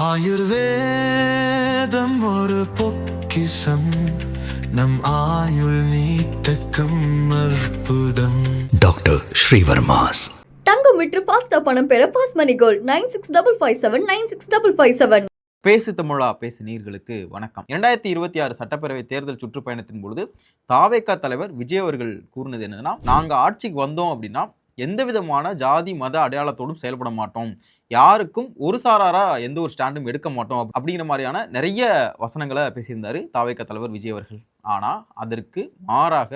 ஆயுர்வேதம் ஒரு பொக்கிஷம், நம் ஆயுள் நீட்டக்கும் அற்புதம். டாக்டர் ஸ்ரீவர்மாஸ். தங்கம் விற்று ஃபாஸ்டா பணம் பெற ஃபாஸ்ட் மணி கோல்ட் 9655799657. பேசு தமிழா பேசு நீர்களுக்கு வணக்கம். 2026 சட்டப்பேரவை தேர்தல் சுற்றுப்பயணத்தின் பொழுது தாவேகா தலைவர் விஜய் அவர்கள் கூறினது என்னன்னா, நாங்க ஆட்சிக்கு வந்தோம் அப்படின்னா எந்த விதமான ஜாதி மத அடையாளத்தோடும் செயல்பட மாட்டோம், யாருக்கும் ஒரு சாராரா எந்த ஒரு ஸ்டாண்டும் எடுக்க மாட்டோம் அப்படிங்கிற மாதிரியான நிறைய வசனங்களை பேசியிருந்தாரு தாவேகா தலைவர் விஜய் அவர்கள். ஆனா அதற்கு மாறாக,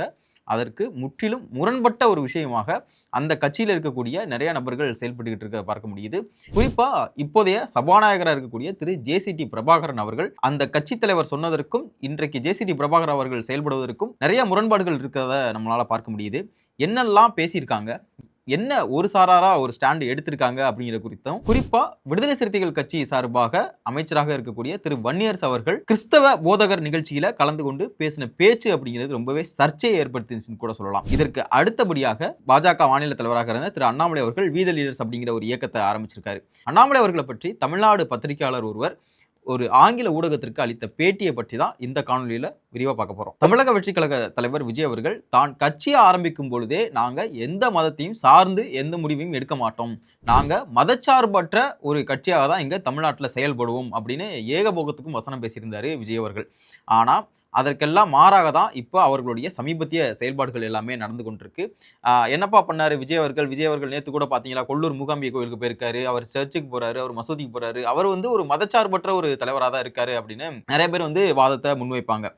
அதற்கு முற்றிலும் முரண்பட்ட ஒரு விஷயமாக அந்த கட்சியில் இருக்கக்கூடிய நிறைய நபர்கள் செயல்பட்டுக்கிட்டு இருக்க பார்க்க முடியுது. குறிப்பா இப்போதைய சபாநாயகராக இருக்கக்கூடிய திரு ஜேசிடி பிரபாகரன் அவர்கள் அந்த கட்சி தலைவர் சொன்னதற்கும் இன்றைக்கு ஜேசிடி பிரபாகரன் அவர்கள் செயல்படுவதற்கும் நிறைய முரண்பாடுகள் இருக்கிறத நம்மளால பார்க்க முடியுது. என்னெல்லாம் பேசியிருக்காங்க, என்ன ஒரு சாராரா ஒரு ஸ்டாண்ட் எடுத்திருக்காங்க அப்படிங்கிற குறித்தும், குறிப்பா விடுதலை சிறுத்தைகள் கட்சி சார்பாக அமைச்சராக இருக்கக்கூடிய திரு வன்னியரசு அவர்கள் கிறிஸ்தவ போதகர் நிகழ்ச்சியில கலந்து கொண்டு பேசின பேச்சு அப்படிங்கிறது ரொம்பவே சர்ச்சையை ஏற்படுத்திச்சுன்னு கூட சொல்லலாம். இதற்கு அடுத்தபடியாக பாஜக மாநில தலைவராக இருந்த திரு அண்ணாமலை அவர்கள் வி த லீடர்ஸ் அப்படிங்கிற ஒரு இயக்கத்தை ஆரம்பிச்சிருக்காரு. அண்ணாமலை அவர்களை பற்றி தமிழ்நாடு பத்திரிகையாளர் ஒருவர் ஒரு ஆங்கில ஊடகத்திற்கு அளித்த பேட்டியை பற்றி தான் இந்த காணொலியில விரிவா பார்க்க போறோம். தமிழக வெற்றி கழக தலைவர் விஜய் அவர்கள் தான் கட்சியை ஆரம்பிக்கும் பொழுதே நாங்க எந்த மதத்தையும் சார்ந்து எந்த முடிவையும் எடுக்க மாட்டோம், நாங்க மதச்சார்பற்ற ஒரு கட்சியாக தான் இங்க தமிழ்நாட்டில் செயல்படுவோம் அப்படின்னு ஏகபோகத்துக்கும் வசனம் பேசியிருந்தாரு விஜய் அவர்கள். ஆனா அதற்கெல்லாம் மாறாக தான் இப்போ அவர்களுடைய சமீபத்திய செயல்பாடுகள் எல்லாமே நடந்து கொண்டிருக்கு. என்னப்பா பண்ணாரு விஜய் அவர்கள்? விஜய் அவர்கள் நேற்று கூட பார்த்தீங்களா, கொல்லூர் மூகாம்பிகை கோயிலுக்கு போயிருக்காரு, அவர் சர்ச்சுக்கு போறாரு, அவர் மசூதிக்கு போறாரு, அவர் ஒரு மதச்சார்பற்ற ஒரு தலைவராக தான் இருக்காரு அப்படின்னு நிறைய பேர் வாதத்தை முன்வைப்பாங்க.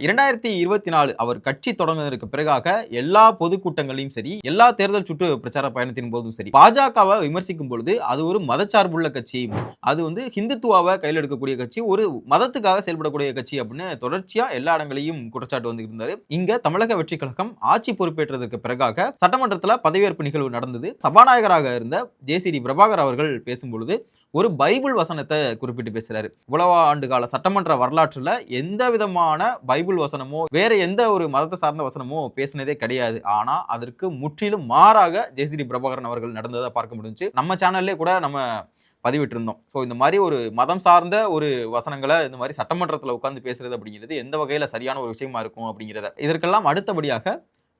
2024 அவர் கட்சி தொடங்குவதற்கு பிறகாக எல்லா பொதுக்கூட்டங்களையும் சரி, எல்லா தேர்தல் சுற்று பிரச்சார பயணத்தின் போதும் சரி, பாஜகவை விமர்சிக்கும் பொழுது அது ஒரு மதச்சார்புள்ள கட்சி, அது ஹிந்துத்துவாவை கையில் எடுக்கக்கூடிய கட்சி, ஒரு மதத்துக்காக செயல்படக்கூடிய கட்சி அப்படின்னு தொடர்ச்சியா எல்லா இடங்களையும் குற்றச்சாட்டு வந்துட்டு இருந்தாரு. இங்க தமிழக வெற்றி கழகம் ஆட்சி பொறுப்பேற்றதற்கு பிறகாக சட்டமன்றத்தில் பதவியேற்பு நிகழ்வு நடந்தது. சபாநாயகராக இருந்த ஜேசிடி பிரபாகர் அவர்கள் பேசும்பொழுது ஒரு பைபிள் வசனத்தை குறிப்பிட்டு பேசுறாரு. இவ்வளவு ஆண்டு கால சட்டமன்ற வரலாற்றுல எந்த விதமான பைபிள் வசனமோ வேற எந்த ஒரு மதத்தை சார்ந்த வசனமோ பேசினதே கிடையாது. ஆனா அதற்கு முற்றிலும் மாறாக ஜேசிடி பிரபாகரன் அவர்கள் நடந்ததை பார்க்க முடிஞ்சு. நம்ம சேனல்லே கூட நம்ம பதிவிட்டு இருந்தோம். ஸோ இந்த மாதிரி ஒரு மதம் சார்ந்த ஒரு வசனங்களை இந்த மாதிரி சட்டமன்றத்தில் உட்கார்ந்து பேசுறது அப்படிங்கிறது எந்த வகையில சரியான ஒரு விஷயமா இருக்கும் அப்படிங்கிறத. இதற்கெல்லாம் அடுத்தபடியாக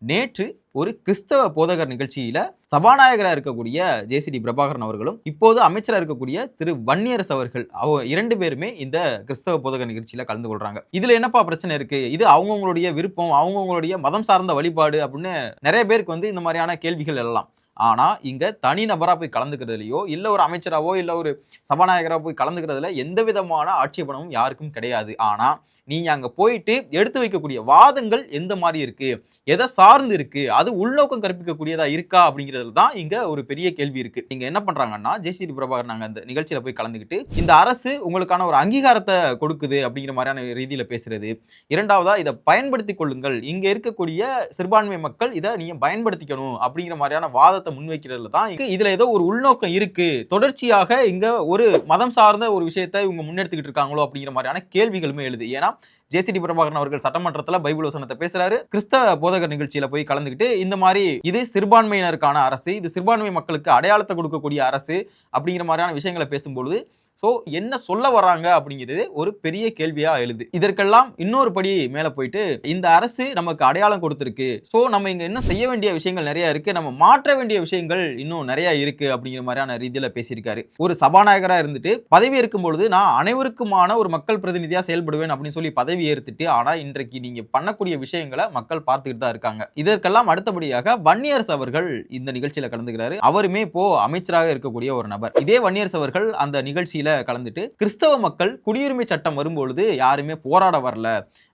நேற்று ஒரு கிறிஸ்தவ போதகர் நிகழ்ச்சியில சபாநாயகராக இருக்கக்கூடிய ஜேசிடி பிரபாகரன் அவர்களும் இப்போது அமைச்சராக இருக்கக்கூடிய திரு வன்னியரசு அவர்கள் இரண்டு பேருமே இந்த கிறிஸ்தவ போதகர் நிகழ்ச்சியில கலந்து கொள்றாங்க. இதுல என்னப்பா பிரச்சனை இருக்கு? இது அவங்கவுங்களுடைய விருப்பம், அவங்கவுங்களுடைய மதம் சார்ந்த வழிபாடு அப்படின்னு நிறைய பேருக்கு இந்த மாதிரியான கேள்விகள் எல்லாம். ஆனா இங்க தனி நபரா போய் கலந்துக்கிறதுலையோ இல்ல ஒரு அமைச்சராவோ இல்ல ஒரு சபாநாயகரா போய் கலந்துக்கிறதுல எந்த விதமான ஆட்சேபனமும் யாருக்கும் கிடையாது. ஆனா நீங்க அங்க போயிட்டு எடுத்து வைக்கக்கூடிய வாதங்கள் எந்த மாதிரி இருக்கு, எதை சார்ந்து இருக்கு, அது உள்நோக்கம் கற்பிக்கக்கூடியதா இருக்கா அப்படிங்கிறதுல தான் இங்க ஒரு பெரிய கேள்வி இருக்கு. நீங்க என்ன பண்றாங்கன்னா, ஜேசிடி பிரபாகர் நாங்க அந்த நிகழ்ச்சியில போய் கலந்துக்கிட்டு இந்த அரசு உங்களுக்கான ஒரு அங்கீகாரத்தை கொடுக்குது அப்படிங்கிற மாதிரியான ரீதியில பேசுறது. இரண்டாவதா இதை பயன்படுத்தி கொள்ளுங்கள், இங்க இருக்கக்கூடிய சிறுபான்மை மக்கள் இதை நீங்க பயன்படுத்திக்கணும் அப்படிங்கிற மாதிரியான வாதத்தை முன்வைக்கிறதுல தான் இதுல ஏதோ ஒரு உள்நோக்கம் இருக்கு, தொடர்ச்சியாக இங்க ஒரு மதம் சார்ந்த ஒரு விஷயத்தை இவங்க முன்னெடுத்துக்கிட்டு இருக்காங்களோ அப்படிங்கிற மாதிரியான கேள்விகளுமே எழுது. ஏன்னா ஜேசிடி பிரபாகரன் அவர்கள் சட்டமன்றத்தில் பைபிள் வசனத்தை பேசுறாரு, கிறிஸ்தவ போதகர் நிகழ்ச்சியில போய் கலந்துக்கிட்டு இந்த மாதிரி இது சிறுபான்மையினருக்கான அரசு, இது சிறுபான்மை மக்களுக்கு அடையாளத்தை கொடுக்கக்கூடிய அரசு அப்படிங்கிற மாதிரியான விஷயங்களை பேசும்பொழுது ஸோ என்ன சொல்ல வர்றாங்க அப்படிங்கிறது ஒரு பெரிய கேள்வியா எழுது. இதற்கெல்லாம் இன்னொரு படி மேல போயிட்டு இந்த அரசு நமக்கு அடையாளம் கொடுத்திருக்கு, ஸோ நம்ம இங்க என்ன செய்ய வேண்டிய விஷயங்கள் நிறைய இருக்கு, நம்ம மாற்ற வேண்டிய விஷயங்கள் இன்னும் நிறைய இருக்கு அப்படிங்கிற மாதிரியான ரீதியில பேசியிருக்காரு. ஒரு சபாநாயகரா இருந்துட்டு பதவி இருக்கும் பொழுது நான் அனைவருக்குமான ஒரு மக்கள் பிரதிநிதியா செயல்படுவேன் அப்படின்னு சொல்லி பதவி ஏற்றுட்டு, ஆனா இன்றைக்கு நீங்க பண்ணக்கூடிய விஷயங்களை மக்கள் பார்த்துக்கிட்டு தான் இருக்காங்க. இதற்கெல்லாம் அடுத்தபடியாக வன்னியரசு அவர்கள் இந்த நிகழ்ச்சியில கலந்துக்கிறாரு. அவருமே இப்போ அமைச்சராக இருக்கக்கூடிய ஒரு நபர். இதே வன்னியரசு அவர்கள் அந்த நிகழ்ச்சியில கலந்துட்டு கிறிஸ்தவ மக்கள் குடியுரிமை சட்டம் வரும்பொழுது யாருமே போராட வரல,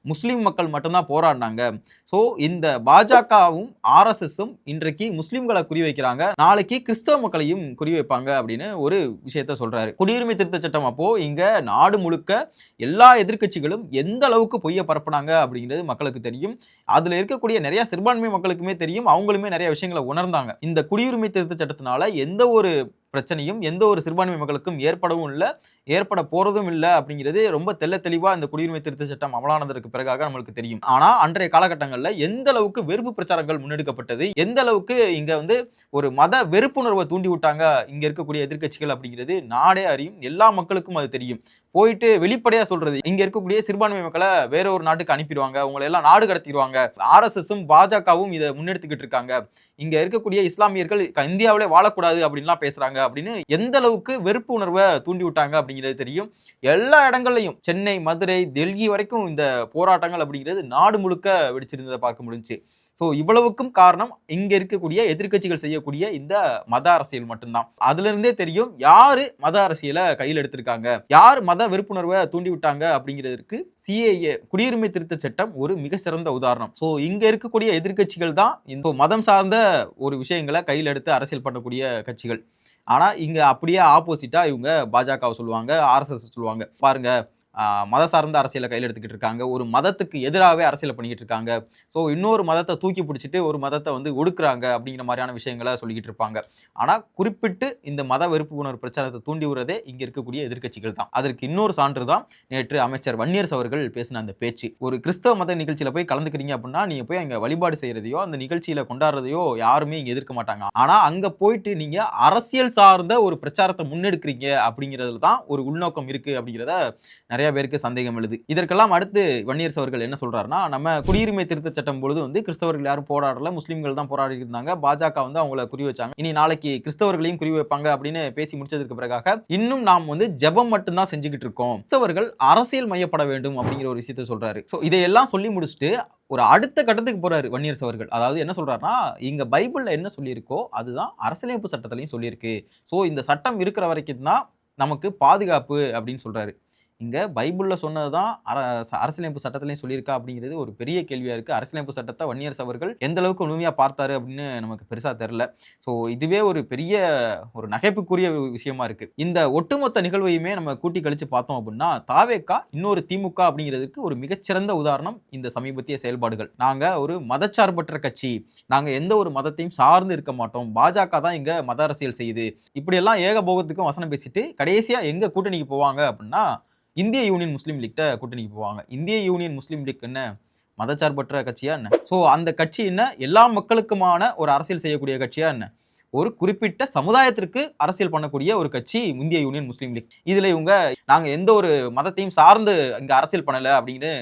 முஸ்லிம் மக்கள் மட்டும்தான் போராடினாங்க, ஸோ இந்த பாஜகவும் ஆர்எஸ்எஸும் இன்றைக்கு முஸ்லிம்களை குறிவைக்கிறாங்க, நாளைக்கு கிறிஸ்தவ மக்களையும் குறிவைப்பாங்க அப்படின்னு ஒரு விஷயத்த சொல்றாரு. குடியுரிமை திருத்த சட்டம் அப்போ இங்க நாடு முழுக்க எல்லா எதிர்க்கட்சிகளும் எந்த அளவுக்கு பொய்ய பரப்புனாங்க அப்படிங்கிறது மக்களுக்கு தெரியும். அதுல இருக்கக்கூடிய நிறைய சிறுபான்மை மக்களுக்குமே தெரியும், அவங்களுமே நிறைய விஷயங்களை உணர்ந்தாங்க. இந்த குடியுரிமை திருத்த சட்டத்தினால எந்த ஒரு பிரச்சனையும் எந்த ஒரு சிறுபான்மை மக்களுக்கும் ஏற்படவும் இல்லை, ஏற்பட போறதும் இல்லை அப்படிங்கிறது ரொம்ப தெள்ள தெளிவா இந்த குடியுரிமை திருத்த சட்டம் அமலானதற்கு பிறகாக நம்மளுக்கு தெரியும். ஆனா அன்றைய காலகட்டங்கள்ல எந்த அளவுக்கு வெறுப்பு பிரச்சாரங்கள் முன்னெடுக்கப்பட்டது, எந்த அளவுக்கு இங்க வந்து ஒரு மத வெறுப்புணர்வை தூண்டி விட்டாங்க இங்க இருக்கக்கூடிய எதிர்க்கட்சிகள் அப்படிங்கிறது நாடே அறியும், எல்லா மக்களுக்கும் அது தெரியும். போயிட்டு வெளிப்படையா சொல்றது, இங்க இருக்கக்கூடிய சிறுபான்மை மக்களை வேற ஒரு நாட்டுக்கு அனுப்பிடுவாங்க, உங்களை எல்லாம் நாடு கடத்திடுவாங்க, RSSம் பாஜகவும் இதை முன்னெடுத்துக்கிட்டு இருக்காங்க, இங்க இருக்கக்கூடிய இஸ்லாமியர்கள் இந்தியாவிலே வாழக்கூடாது அப்படின்லாம் பேசுறாங்க அப்படின்னு எந்த அளவுக்கு வெறுப்பு உணர்வை தூண்டி விட்டாங்க அப்படிங்கிறது தெரியும். எல்லா இடங்கள்லையும் சென்னை, மதுரை, டெல்லி வரைக்கும் இந்த போராட்டங்கள் அப்படிங்கிறது நாடு முழுக்க வெடிச்சிருந்ததை பார்க்க முடிஞ்சுச்சு. ஸோ இவ்வளவுக்கும் காரணம் இங்க இருக்கக்கூடிய எதிர்க்கட்சிகள் செய்யக்கூடிய இந்த மத அரசியல் மட்டும்தான். அதுல இருந்தே தெரியும் யாரு மத அரசியலை கையில் எடுத்திருக்காங்க, யார் மத வெறுப்புணர்வை தூண்டி விட்டாங்க அப்படிங்கிறதுக்கு CAA குடியுரிமை திருத்த சட்டம் ஒரு மிக சிறந்த உதாரணம். ஸோ இங்க இருக்கக்கூடிய எதிர்க்கட்சிகள் தான் இந்த மதம் சார்ந்த ஒரு விஷயங்களை கையில் எடுத்து அரசியல் பண்ணக்கூடிய கட்சிகள். ஆனா இங்க அப்படியே ஆப்போசிட்டா இவங்க பாஜகவை சொல்லுவாங்க, RSS சொல்லுவாங்க. பாருங்க, மத சார்ந்த அரசியலை கையில் எடுத்துக்கிட்டு இருக்காங்க, ஒரு மதத்துக்கு எதிராகவே அரசியலை பண்ணிக்கிட்டு இருக்காங்க, ஸோ இன்னொரு மதத்தை தூக்கி பிடிச்சிட்டு ஒரு மதத்தை வந்து ஒடுக்குறாங்க அப்படிங்கிற மாதிரியான விஷயங்களை சொல்லிக்கிட்டு இருப்பாங்க. ஆனால் குறிப்பிட்டு இந்த மத வெறுப்பு உணர்வு பிரச்சாரத்தை தூண்டி விடுறதே இங்க இருக்கக்கூடிய எதிர்க்கட்சிகள் தான். அதற்கு இன்னொரு சான்று தான் நேற்று அமைச்சர் வன்னியரசு அவர்கள் பேசின அந்த பேச்சு. ஒரு கிறிஸ்தவ மத நிகழ்ச்சியில போய் கலந்துக்கிறீங்க அப்படின்னா நீங்க போய் அங்க வழிபாடு செய்யறதையோ அந்த நிகழ்ச்சியில கொண்டாடுறதையோ யாருமே இங்க எதிர்க்க மாட்டாங்க. ஆனா அங்க போயிட்டு நீங்க அரசியல் சார்ந்த ஒரு பிரச்சாரத்தை முன்னெடுக்கிறீங்க அப்படிங்கிறதுல தான் ஒரு உள்நோக்கம் இருக்கு அப்படிங்கிறத நிறைய பேருக்கு சந்தேகம் எழுது. இதற்கெல்லாம் அடுத்து வன்னியரசு அவர்கள் என்ன சொல்றாருன்னா, நம்ம குடியுரிமை திருத்த சட்டம் பொழுது வந்து கிறிஸ்தவர்கள் யாரும் போராடல, முஸ்லீம்கள் தான் போராடி இருந்தாங்க, பாஜக வந்து அவங்கள குறி வச்சாங்க, இனி நாளைக்கு கிறிஸ்தவர்களையும் குறி வைப்பாங்க அப்படின்னு பேசி முடிச்சதுக்கு பிறகாக இன்னும் நாம் வந்து ஜெபம் மட்டும்தான் செஞ்சுக்கிட்டு இருக்கோம், கிறிஸ்தவர்கள் அரசியல் மையப்பட வேண்டும் அப்படிங்கிற ஒரு விஷயத்தை சொல்றாரு. ஸோ இதையெல்லாம் சொல்லி முடிச்சுட்டு ஒரு அடுத்த கட்டத்துக்கு போறாரு வன்னியரசு அவர்கள். அதாவது என்ன சொல்றாருன்னா, இங்க பைபிள்ல என்ன சொல்லியிருக்கோ அதுதான் அரசியலமைப்பு சட்டத்திலையும் சொல்லியிருக்கு, ஸோ இந்த சட்டம் இருக்கிற வரைக்கும் தான் நமக்கு பாதுகாப்பு அப்படின்னு சொல்றாரு. இங்க பைபிள்ல சொன்னதுதான் அரசியலமைப்பு சட்டத்திலையும் சொல்லியிருக்கா அப்படிங்கிறது ஒரு பெரிய கேள்வியா இருக்கு. அரசியலமைப்பு சட்டத்தை வன்னியரசு அவர்கள் எந்த அளவுக்கு முழுமையா பார்த்தாரு அப்படின்னு நமக்கு பெருசா தெரியல. ஸோ இதுவே ஒரு பெரிய ஒரு நகைப்புக்குரிய விஷயமா இருக்கு. இந்த ஒட்டுமொத்த நிகழ்வையுமே நம்ம கூட்டி கழிச்சு பார்த்தோம் அப்படின்னா தாவேகா இன்னொரு திமுக அப்படிங்கிறதுக்கு ஒரு மிகச்சிறந்த உதாரணம் இந்த சமீபத்திய செயல்பாடுகள். நாங்க ஒரு மதச்சார்பற்ற கட்சி, நாங்க எந்த ஒரு மதத்தையும் சார்ந்து இருக்க மாட்டோம், பாஜக தான் இங்க மத அரசியல் செய்யுது, இப்படி எல்லாம் ஏகபோகத்துக்கும் வசனம் பேசிட்டு கடைசியா எங்க கூட்டணிக்கு போவாங்க அப்படின்னா இந்திய யூனியன் முஸ்லீம் லீக்ட கூட்டணிக்கு போவாங்க. இந்திய யூனியன் முஸ்லீம் லீக் என்ன மதச்சார்பற்ற கட்சியா என்ன? ஸோ அந்த கட்சி என்ன எல்லா மக்களுக்குமான ஒரு அரசியல் செய்யக்கூடிய கட்சியா என்ன? ஒரு குறிப்பிட்ட சமுதாயத்திற்கு அரசியல் பண்ணக்கூடிய ஒரு கட்சி இந்திய யூனியன் முஸ்லீம் லீக். இதுல இவங்க நாங்க எந்த ஒரு மதத்தையும் சார்ந்து இங்க அரசியல் பண்ணல அப்படின்னு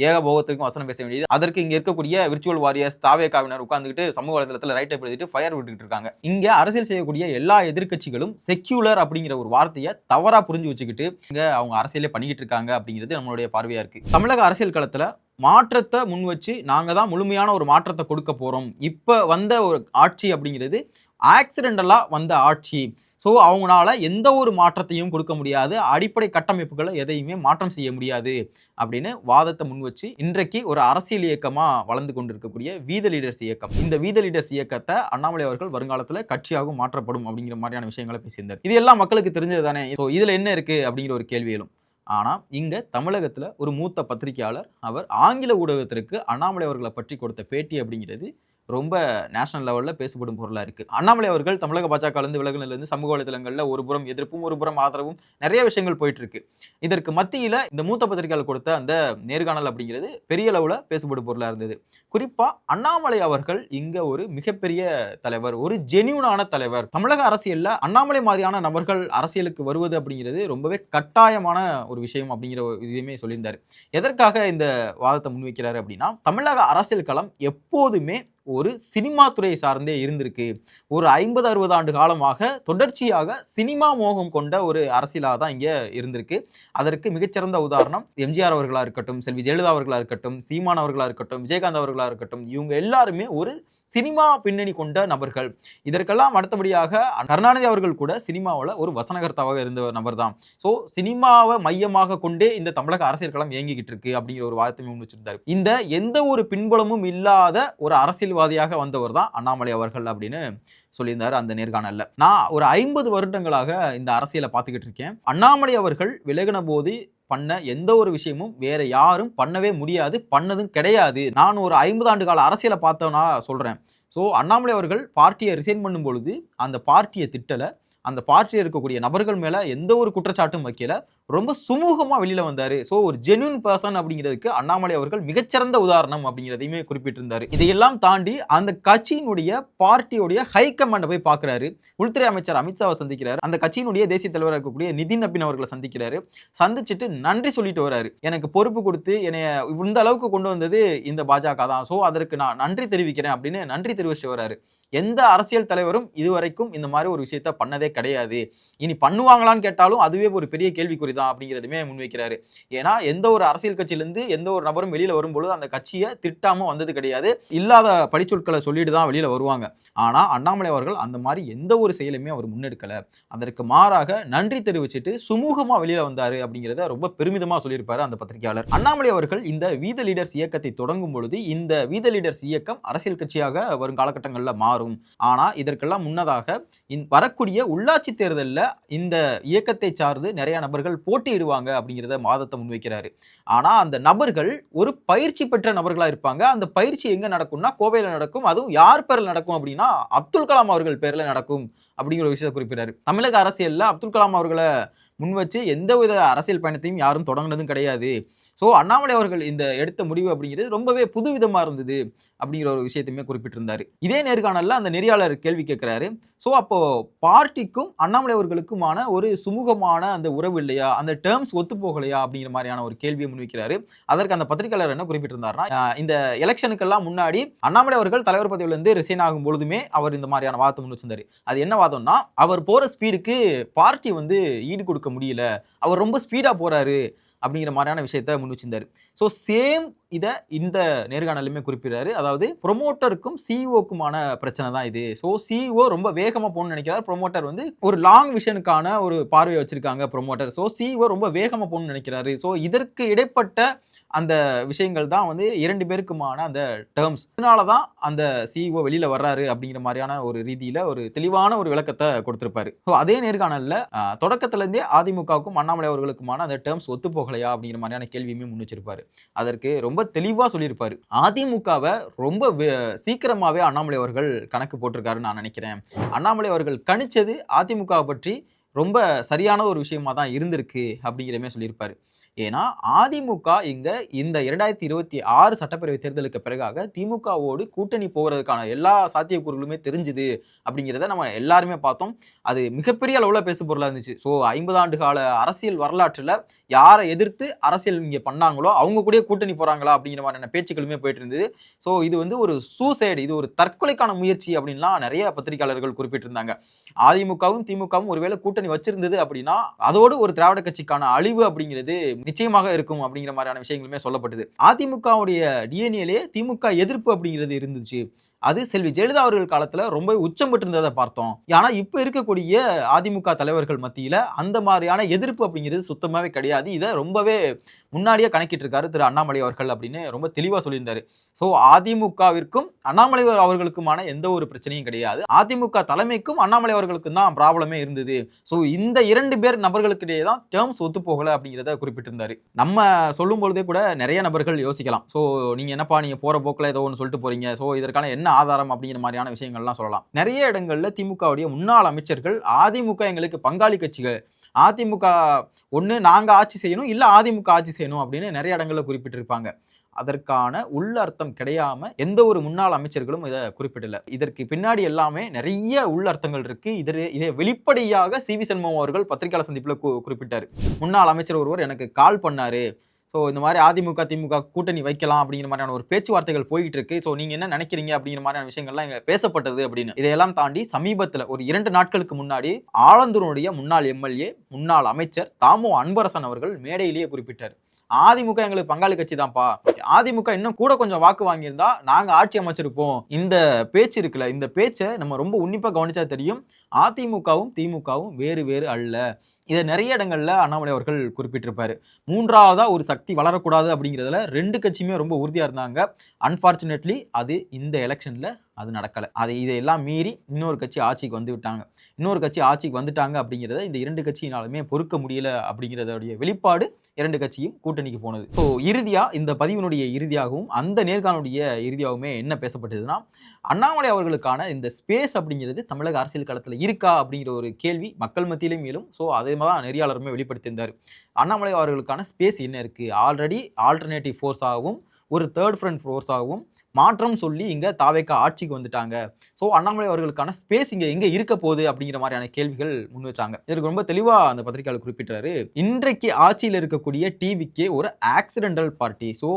ஏகபோகத்திற்கும் வசனம் பேச வேண்டியது. அதற்கு இங்க இருக்கக்கூடிய விர்ச்சுவல் வாரியர்ஸ் தாவேகாவினர் உட்கார்ந்துட்டு சமூக வலைதளத்தில் ரைட் எழுதிட்டு ஃபயர் விட்டுட்டு இருக்காங்க. இங்க அரசியல் செய்யக்கூடிய எல்லா எதிர்க்கட்சிகளும் செக்யூலர் அப்படிங்கிற ஒரு வார்த்தையை தவறா புரிஞ்சு வச்சுக்கிட்டு இங்க அவங்க அரசியலே பண்ணிக்கிட்டு இருக்காங்க அப்படிங்கிறது நம்மளுடைய பார்வையா இருக்கு. தமிழக அரசியல் களத்துல மாற்றத்தை முன் வச்சு நாங்க தான் முழுமையான ஒரு மாற்றத்தை கொடுக்க போறோம், இப்ப வந்த ஒரு ஆட்சி அப்படிங்கிறது ஆக்சிடென்டலா வந்த ஆட்சி, ஸோ அவங்களால எந்த ஒரு மாற்றத்தையும் கொடுக்க முடியாது, அடிப்படை கட்டமைப்புகளை எதையுமே மாற்றம் செய்ய முடியாது அப்படின்னு வாதத்தை முன் வச்சு இன்றைக்கு ஒரு அரசியல் இயக்கமா வளர்ந்து கொண்டிருக்கக்கூடிய வீத லீடர்ஸ் இயக்கம். இந்த வீத லீடர்ஸ் இயக்கத்தை அண்ணாமலை அவர்கள் வருங்காலத்தில் கட்சியாகவும் மாற்றப்படும் அப்படிங்கிற மாதிரியான விஷயங்களை பேசியிருந்தார். இது எல்லாம் மக்களுக்கு தெரிஞ்சது தானே. ஸோ இதுல என்ன இருக்கு அப்படிங்கிற ஒரு கேள்வி எழும். ஆனா இங்க தமிழகத்துல ஒரு மூத்த பத்திரிகையாளர் அவர் ஆங்கில ஊடகத்திற்கு அண்ணாமலை அவர்களை பற்றி கொடுத்த பேட்டி அப்படிங்கிறது ரொம்ப நேஷனல் லெவல்ல பேசப்படும் பொருளா இருக்கு. அண்ணாமலை அவர்கள் தமிழக பாஜக விலகிலிருந்து சமூக வலைதளங்கள்ல ஒரு புறம் எதிர்ப்பும் ஒரு புறம் ஆதரவும் நிறைய விஷயங்கள் போயிட்டு இருக்கு. இதற்கு மத்தியில இந்த மூத்த பத்திரிகையாளர் கொடுத்த அந்த நேர்காணல் அப்படிங்கிறது பெரிய அளவுல பேசப்படும் பொருளா இருந்தது. குறிப்பா அண்ணாமலை அவர்கள் இங்க ஒரு மிகப்பெரிய தலைவர், ஒரு ஜெனியூனான தலைவர். தமிழக அரசியல்ல அண்ணாமலை மாதிரியான நபர்கள் அரசியலுக்கு வருவது அப்படிங்கிறது ரொம்பவே கட்டாயமான ஒரு விஷயம் அப்படிங்கிற இதுவுமே சொல்லியிருந்தாரு. எதற்காக இந்த வாதத்தை முன்வைக்கிறாரு அப்படின்னா, தமிழக அரசியல் களம் எப்போதுமே ஒரு சினிமா துறையை சார்ந்தே இருந்திருக்கு. ஒரு 50-60 ஆண்டு காலமாக தொடர்ச்சியாக சினிமா மோகம் கொண்ட ஒரு அரசியலாக தான் இங்கே இருந்திருக்கு. அதற்கு மிகச்சிறந்த உதாரணம் எம்ஜிஆர் அவர்களாக இருக்கட்டும், செல்வி ஜெயலலிதா அவர்களாக இருக்கட்டும், சீமான் அவர்களாக இருக்கட்டும், விஜயகாந்த் அவர்களாக இருக்கட்டும், இவங்க எல்லாருமே ஒரு சினிமா பின்னணி கொண்ட நபர்கள். இதற்கெல்லாம் அடுத்தபடியாக கருணாநிதி அவர்கள் கூட சினிமாவில் ஒரு வசனகர்த்தாவாக இருந்த நபர் தான். ஸோ சினிமாவை மையமாக கொண்டே இந்த தமிழக அரசியல் களம் இயங்கிக்கிட்டு இருக்கு அப்படிங்கிற ஒரு வாதத்தை முன் வச்சிருந்தார். இந்த எந்த ஒரு பின்புலமும் இல்லாத ஒரு அரசியல்வாதியாக வந்தவர் தான் அண்ணாமலை அவர்கள் அப்படின்னு சொல்லியிருந்தாரு அந்த நேர்காணல்ல. நான் ஒரு 50 வருடங்களாக இந்த அரசியலை பார்த்துக்கிட்டு இருக்கேன். அண்ணாமலை அவர்கள் விலகின போது பண்ண எந்த ஒரு விஷயமும் வேற யாரும் பண்ணவே முடியாது, பண்ணதும் கிடையாது. நான் ஒரு 50 ஆண்டு கால அரசியலை பார்த்தவனா சொல்றேன். ஸோ அண்ணாமலை அவர்கள் பார்ட்டியை ரிசைன் பண்ணும் பொழுது அந்த பார்ட்டியை திட்டலை, அந்த பார்ட்டியில் இருக்கக்கூடிய நபர்கள் மேல எந்த ஒரு குற்றச்சாட்டும் வைக்கல, ரொம்ப சுமூகமா வெளியில வந்தாரு. சோ ஒரு ஜென்யூன் பர்சன் அப்படிங்கிறதுக்கு அண்ணாமலை அவர்கள் மிகச்சிறந்த உதாரணம் அப்படிங்கிறதையுமே குறிப்பிட்டிருந்தாரு. இதையெல்லாம் தாண்டி அந்த கட்சியினுடைய பார்ட்டியோடைய ஹை கமாண்ட போய் பார்க்கிறாரு. உள்துறை அமைச்சர் அமித்ஷாவை சந்திக்கிறாரு. அந்த கட்சியினுடைய தேசிய தலைவராக இருக்கக்கூடிய நிதின் நபின் அவர்களை சந்திக்கிறாரு. சந்திச்சுட்டு நன்றி சொல்லிட்டு வராரு. எனக்கு பொறுப்பு கொடுத்து என்னைய இந்த அளவுக்கு கொண்டு வந்தது இந்த பாஜக தான். சோ அதற்கு நான் நன்றி தெரிவிக்கிறேன் அப்படின்னு நன்றி தெரிவிச்சு வராரு. எந்த அரசியல் தலைவரும் இதுவரைக்கும் இந்த மாதிரி ஒரு விஷயத்த பண்ணதே கிடையாது. இனி பண்ணுவாங்களான்னு கேட்டாலும் அதுவே ஒரு பெரிய கேள்விக்குறி தான் அப்படிங்கிறதுமே முன்வைக்கிறாரு. ஏன்னா எந்த ஒரு அரசியல் கட்சியிலிருந்து எந்த ஒரு நபரும் வெளியில வரும்பொழுது அந்த கட்சியை திட்டாம வந்தது கிடையாது. இல்லாத படிச்சொற்களை சொல்லிட்டு தான் வெளியில வருவாங்க. ஆனா அண்ணாமலை அவர்கள் அந்த மாதிரி எந்த ஒரு செயலுமே அவர் முன்னெடுக்கல. அதற்கு மாறாக நன்றி தெரிவிச்சுட்டு சுமூகமா வெளியில வந்தாரு அப்படிங்கிறத ரொம்ப பெருமிதமா சொல்லியிருப்பாரு அந்த பத்திரிகையாளர். அண்ணாமலை அவர்கள் இந்த வீத லீடர்ஸ் இயக்கத்தை தொடங்கும் பொழுது இந்த வீத லீடர்ஸ் இயக்கம் அரசியல் கட்சியாக வரும் காலகட்டங்களில் மாறும். ஆனா இதற்கெல்லாம் முன்னதாக வரக்கூடிய உள்ளாட்சி தேர்தலில் இந்த இயக்கத்தை சார்ந்து நிறைய நபர்கள் போட்டியிடுவாங்க அப்படிங்கிறத வாதத்தை முன்வைக்கிறாரு. ஆனா அந்த நபர்கள் ஒரு பயிற்சி பெற்ற நபர்களா இருப்பாங்க. அந்த பயிற்சி எங்க நடக்கும்னா கோவையில் நடக்கும். அதுவும் யார் பேர்ல நடக்கும் அப்படின்னா அப்துல் கலாம் அவர்கள் பேர்ல நடக்கும் அப்படிங்கிற ஒரு விஷயத்தை குறிப்பிட்டாரு. தமிழக அரசியல்ல அப்துல் கலாம் அவர்களை முன் வச்சு எந்தவித அரசியல் பயணத்தையும் யாரும் தொடங்கினதும் கிடையாது. ஸோ அண்ணாமலை அவர்கள் இந்த எடுத்த முடிவு அப்படிங்கிறது ரொம்பவே புதுவிதமா இருந்தது அப்படிங்கிற ஒரு விஷயத்தையுமே குறிப்பிட்டிருந்தாரு. இதே நேர்காணல்ல அந்த நெறியாளர் கேள்வி கேட்கிறாரு. ஸோ அப்போ பார்ட்டிக்கும் அண்ணாமலை அவர்களுக்குமான ஒரு சுமூகமான அந்த உறவு இல்லையா, அந்த டேர்ம்ஸ் ஒத்து போகலையா அப்படிங்கிற மாதிரியான ஒரு கேள்வியை முன்வைக்கிறாரு. அதற்கு அந்த பத்திரிகையாளர் என்ன குறிப்பிட்டிருந்தாருன்னா, இந்த எலெக்ஷனுக்கெல்லாம் முன்னாடி அண்ணாமலை அவர்கள் தலைவர் பதவியிலிருந்து ரிசைன் ஆகும் பொழுதுமே அவர் இந்த மாதிரியான வாதத்தை முன் வச்சிருந்தாரு. அது என்ன வாதம்னா, அவர் போற ஸ்பீடுக்கு பார்ட்டி ஈடு கொடுக்க முடியல, அவர் ரொம்ப ஸ்பீடா போறாரு அப்படிங்கிற மாதிரியான விஷயத்தை முன் வச்சிருந்தாரு. ஸோ சேம் இதை இந்த நேர்காணலுமே குறிப்பிடுறாரு. அதாவது ப்ரொமோட்டருக்கும் சிஇஓக்குமான பிரச்சனை தான் இது. ஸோ சிஇஓ ரொம்ப வேகமாக போகணும்னு நினைக்கிறார். ப்ரொமோட்டர் ஒரு லாங் விஷனுக்கான ஒரு பார்வையை வச்சிருக்காங்க ப்ரொமோட்டர். ஸோ சிஇஓ ரொம்ப வேகமாக போகணும்னு நினைக்கிறாரு. ஸோ இதற்கு இடைப்பட்ட அந்த விஷயங்கள் தான் இரண்டு பேருக்குமான அந்த டேர்ம்ஸ். இதனால தான் அந்த சிஇஓ வெளியில வர்றாரு அப்படிங்கிற மாதிரியான ஒரு ரீதியில ஒரு தெளிவான ஒரு விளக்கத்தை கொடுத்திருப்பாரு. ஸோ அதே நேர்காணல்ல தொடக்கத்திலிருந்தே அதிமுகவுக்கும் அண்ணாமலை அவர்களுக்குமான அந்த டேர்ம்ஸ் ஒத்து போகலையா அப்படிங்கிற மாதிரியான கேள்வியுமே முன் வச்சிருப்பாரு. அதற்கு ரொம்ப தெளிவா சொல்லியிருப்பாரு. அதிமுகவை ரொம்ப சீக்கிரமாவே அண்ணாமலை அவர்கள் கணக்கு போட்டிருக்காருன்னு நான் நினைக்கிறேன். அண்ணாமலை அவர்கள் கணிச்சது அதிமுக பற்றி ரொம்ப சரியான ஒரு விஷயமா தான் இருந்திருக்கு அப்படிங்கிறமே சொல்லியிருப்பாரு. ஏன்னா அதிமுக இந்த 2026 சட்டப்பேரவை தேர்தலுக்கு பிறகாக திமுகவோடு கூட்டணி போகிறதுக்கான எல்லா சாத்தியக்கூறுகளுமே தெரிஞ்சுது அப்படிங்கிறத நம்ம எல்லாருமே பார்த்தோம். அது மிகப்பெரிய அளவில் பேசு பொருளாக இருந்துச்சு. ஸோ 50 ஆண்டு கால அரசியல் வரலாற்றில் யாரை எதிர்த்து அரசியல் இங்கே பண்ணாங்களோ அவங்க கூட கூட்டணி போறாங்களா அப்படிங்கிற மாதிரியான பேச்சுக்களுமே போயிட்டு இருந்தது. ஸோ இது ஒரு சூசைடு, இது ஒரு தற்கொலைக்கான முயற்சி அப்படின்லாம் நிறைய பத்திரிகையாளர்கள் குறிப்பிட்டிருந்தாங்க. அதிமுகவும் திமுகவும் ஒருவேளை கூட்டணி வச்சிருந்தது அப்படின்னா அதோடு ஒரு திராவிட கட்சிக்கான அழிவு அப்படிங்கிறது நிச்சயமாக இருக்கும் அப்படிங்கிற மாதிரியான விஷயங்களுமே சொல்லப்பட்டது. அதிமுகவுடைய டிஎன்ஏலே திமுக எதிர்ப்பு அப்படிங்கிறது இருந்துச்சு. அது செல்வி ஜெயலலிதா அவர்கள் காலத்துல ரொம்ப உச்சம் பெற்று இருந்ததை பார்த்தோம். ஆனா இப்ப இருக்கக்கூடிய அதிமுக தலைவர்கள் மத்தியில அந்த மாதிரியான எதிர்ப்பு அப்படிங்கிறது சுத்தமாவே கிடையாது. இதை ரொம்பவே முன்னாடியே கணக்கிட்டு இருக்காரு திரு அண்ணாமலை அவர்கள் அப்படின்னு ரொம்ப தெளிவா சொல்லியிருந்தாரு. ஸோ அதிமுகவிற்கும் அண்ணாமலை அவர்களுக்குமான எந்த ஒரு பிரச்சனையும் கிடையாது. அதிமுக தலைமைக்கும் அண்ணாமலை அவர்களுக்கும் தான் ப்ராப்ளமே இருந்தது. ஸோ இந்த இரண்டு பேர் நபர்களுக்கிடையே தான் டேர்ம்ஸ் ஒத்து போகல அப்படிங்கிறத குறிப்பிட்டிருந்தாரு. நம்ம சொல்லும் பொழுதே கூட நிறைய நபர்கள் யோசிக்கலாம். ஸோ நீங்க என்னப்பா நீங்க போற போக்கில் ஏதோ ஒன்று சொல்லிட்டு போறீங்க, ஸோ இதற்கான என்ன ஆதாரம் அப்படிங்கிற மாதிரியான விஷயங்கள்லாம் சொல்லலாம். நிறைய இடங்கள்ல திமுகவுடைய முன்னாள் அமைச்சர்கள் அதிமுக எங்களுக்கு பங்காளி கட்சிகள், அதிமுக ஒண்ணு நாங்க ஆட்சி செய்யணும் இல்ல அதிமுக ஆட்சி செய்யணும் அப்படின்னு நிறைய இடங்கள்ல குறிப்பிட்டிருப்பாங்க. அதற்கான உள்ளர்த்தம் கிடையாம எந்த ஒரு முன்னாள் அமைச்சர்களும் இதை குறிப்பிடல. இதற்கு பின்னாடி எல்லாமே நிறைய உள்ளர்த்தங்கள் இருக்கு. இதை வெளிப்படையாக சி வி சண்முகம் அவர்கள் பத்திரிகையாளர் சந்திப்பில் குறிப்பிட்டார். முன்னாள் அமைச்சர் ஒருவர் எனக்கு கால் பண்ணாரு. ஸோ இந்த மாதிரி அதிமுக திமுக கூட்டணி வைக்கலாம் அப்படிங்கிற மாதிரியான ஒரு பேச்சுவார்த்தைகள் போயிட்டு இருக்கு. ஸோ நீங்க என்ன நினைக்கிறீங்க அப்படிங்கிற மாதிரியான விஷயங்கள்லாம் இங்க பேசப்பட்டது அப்படின்னு. இதையெல்லாம் தாண்டி சமீபத்தில் ஒரு 2 நாட்களுக்கு முன்னாடி ஆலந்தூருடைய முன்னாள் எம்எல்ஏ முன்னாள் அமைச்சர் தாமோ அன்பரசன் அவர்கள் மேடையிலேயே குறிப்பிட்டார், அதிமுக எங்களுக்கு பங்காளி கட்சி தான்ப்பா, அதிமுக இன்னும் கூட கொஞ்சம் வாக்கு வாங்கியிருந்தா நாங்க ஆட்சி அமைச்சிருப்போம். இந்த பேச்சு இருக்குல்ல, இந்த பேச்சை நம்ம ரொம்ப உன்னிப்பா கவனிச்சா தெரியும். அதிமுகவும் திமுகவும் வேறு வேறு அல்ல. இதை நிறைய இடங்கள்ல அண்ணாமலை அவர்கள் குறிப்பிட்டிருப்பாரு. மூன்றாவதா ஒரு சக்தி வளரக்கூடாது அப்படிங்கிறதுல 2 கட்சியுமே ரொம்ப உறுதியா இருந்தாங்க. அன்பார்ச்சுனேட்லி அது இந்த எலெக்ஷன்ல அது நடக்கலை. இதையெல்லாம் மீறி இன்னொரு கட்சி ஆட்சிக்கு வந்துட்டாங்க அப்படிங்கிறத இந்த 2 கட்சியினாலுமே பொறுக்க முடியல அப்படிங்கிறதுடைய வெளிப்பாடு 2 கட்சியும் கூட்டணிக்கு போனது. ஸோ இந்த பதிவினுடைய இறுதியாகவும் அந்த நேர்காணலுடைய இறுதியாகவுமே என்ன பேசப்பட்டதுன்னா, அண்ணாமலை அவர்களுக்கான இந்த ஸ்பேஸ் அப்படிங்கிறது தமிழக அரசியல் களத்தில் இருக்கா அப்படிங்கிற ஒரு கேள்வி மக்கள் மத்தியிலும் மேலும். ஸோ அதே மாதிரி தான் நெறியாளருமே வெளிப்படுத்தியிருந்தார். அண்ணாமலை அவர்களுக்கான ஸ்பேஸ் என்ன இருக்குது, ஆல்ரெடி ஆல்டர்னேட்டிவ் ஃபோர்ஸாகவும் ஒரு தேர்ட் ஃப்ரண்ட் ஃபோர்ஸாகவும் மாற்றம் சொல்லி இங்க தாவேக்கா ஆட்சிக்கு வந்துட்டாங்க. ஸோ அண்ணாமலை அவர்களுக்கான ஸ்பேஸ் இங்க எங்க இருக்க போகுது அப்படிங்கிற மாதிரியான கேள்விகள் முன் வச்சாங்க. இதற்கு ரொம்ப தெளிவா அந்த பத்திரிகையாளர் குறிப்பிட்டாரு, இன்றைக்கு ஆட்சியில் இருக்கக்கூடிய டிவிக்கே ஒரு ஆக்சிடென்டல் பார்ட்டி. ஸோ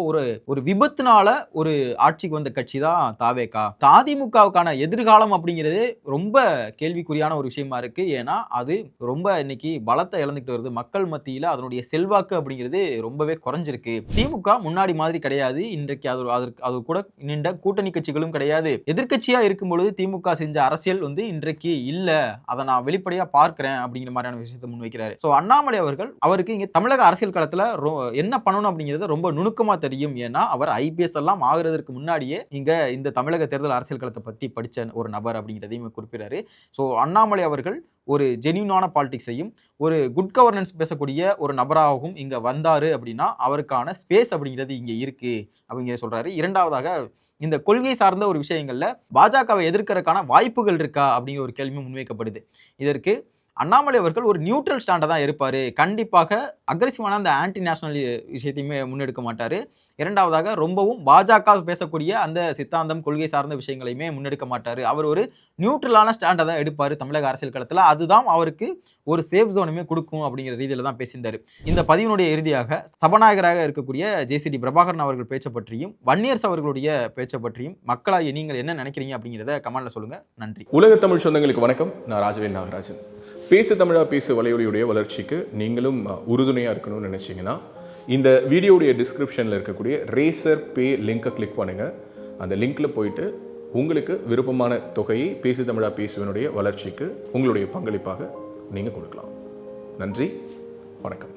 ஒரு விபத்துனால ஒரு ஆட்சிக்கு வந்த கட்சி தான் தாவேக்கா. அதிமுகவுக்கான எதிர்காலம் அப்படிங்கிறது ரொம்ப கேள்விக்குறியான ஒரு விஷயமா இருக்கு. ஏன்னா அது ரொம்ப இன்னைக்கு பலத்தை இழந்துகிட்டு வருது. மக்கள் மத்தியில அதனுடைய செல்வாக்கு அப்படிங்கிறது ரொம்பவே குறைஞ்சிருக்கு. திமுக முன்னாடி மாதிரி கிடையாது. இன்றைக்கு அது கூட நின்ற கூட்டணி கட்சிகளும் கிடையாது. எதிர்க்கட்சியா இருக்கும் பொழுது திமுக செஞ்ச அரசியல் இன்றைக்கு இல்ல, அதை நான் வெளிப்படையா பார்க்கிறேன் அப்படிங்கிற மாதிரியான விஷயத்தை முன்வைக்கிறாரு. சோ அண்ணாமலை அவருக்கு இங்க தமிழக அரசியல் களத்துல என்ன பண்ணணும் அப்படிங்கிறது ரொம்ப நுணுக்கமா தெரியும். ஏன்னா அவர் IPS எல்லாம் ஆகிறதுக்கு முன்னாடியே இங்க இந்த தமிழக தேர்தல் அரசியல் களத்தை பத்தி படிச்ச ஒரு நபர் அப்படிங்கிறதையும் குறிப்பிடாரு. சோ அண்ணாமலை அவர்கள் ஒரு ஜெனியூனான பாலிடிக்ஸையும் ஒரு குட் கவர்னன்ஸ் பேசக்கூடிய ஒரு நபராகவும் இங்க வந்தாரு அப்படின்னா அவருக்கான ஸ்பேஸ் அப்படிங்கிறது இங்க இருக்கு அப்படிங்கிற சொல்றாரு. இரண்டாவதாக இந்த கொள்கை சார்ந்த ஒரு விஷயங்கள்ல பாஜகவை எதிர்க்கிறதுக்கான வாய்ப்புகள் இருக்கா அப்படிங்கிற ஒரு கேள்வி முன்வைக்கப்படுது. இதற்கு அண்ணாமலை அவர்கள் ஒரு நியூட்ரல் ஸ்டாண்டை தான் இருப்பாரு. கண்டிப்பாக அக்ரெசிவான அந்த ஆன்டி நேஷனல் விஷயத்தையுமே முன்னெடுக்க மாட்டாரு. இரண்டாவதாக ரொம்பவும் பாஜக பேசக்கூடிய அந்த சித்தாந்தம் கொள்கை சார்ந்த விஷயங்களையுமே முன்னெடுக்க மாட்டாரு. அவர் ஒரு நியூட்ரலான ஸ்டாண்டை தான் எடுப்பாரு தமிழக அரசியல் களத்தில். அதுதான் அவருக்கு ஒரு சேஃப் ஜோனுமே கொடுக்கும் அப்படிங்கிற ரீதியில தான் பேசியிருந்தாரு. இந்த பதிவினுடைய இறுதியாக சபாநாயகராக இருக்கக்கூடிய JCD பிரபாகரன் அவர்கள் பேச்சை பற்றியும் வன்னியர்ஸ் அவர்களுடைய பேச்சை பற்றியும் மக்களாகிய நீங்கள் என்ன நினைக்கிறீங்க அப்படிங்கிறத கமெண்ட்ல சொல்லுங்க. நன்றி. உலக தமிழ் சொந்தங்களுக்கு வணக்கம். நான் ராஜவேல் நாகராஜன். பேசு தமிழா பேசு வலையொலியுடைய வளர்ச்சிக்கு நீங்களும் உறுதுணையாக இருக்கணும்னு நினச்சிங்கன்னா இந்த வீடியோடைய டிஸ்கிரிப்ஷனில் இருக்கக்கூடிய ரேசர் பே லிங்கை கிளிக் பண்ணுங்கள். அந்த லிங்க்கில் போயிட்டு உங்களுக்கு விருப்பமான தொகையை பேசு தமிழா பேசுவனுடைய வளர்ச்சிக்கு உங்களுடைய பங்களிப்பாக நீங்கள் கொடுக்கலாம். நன்றி, வணக்கம்.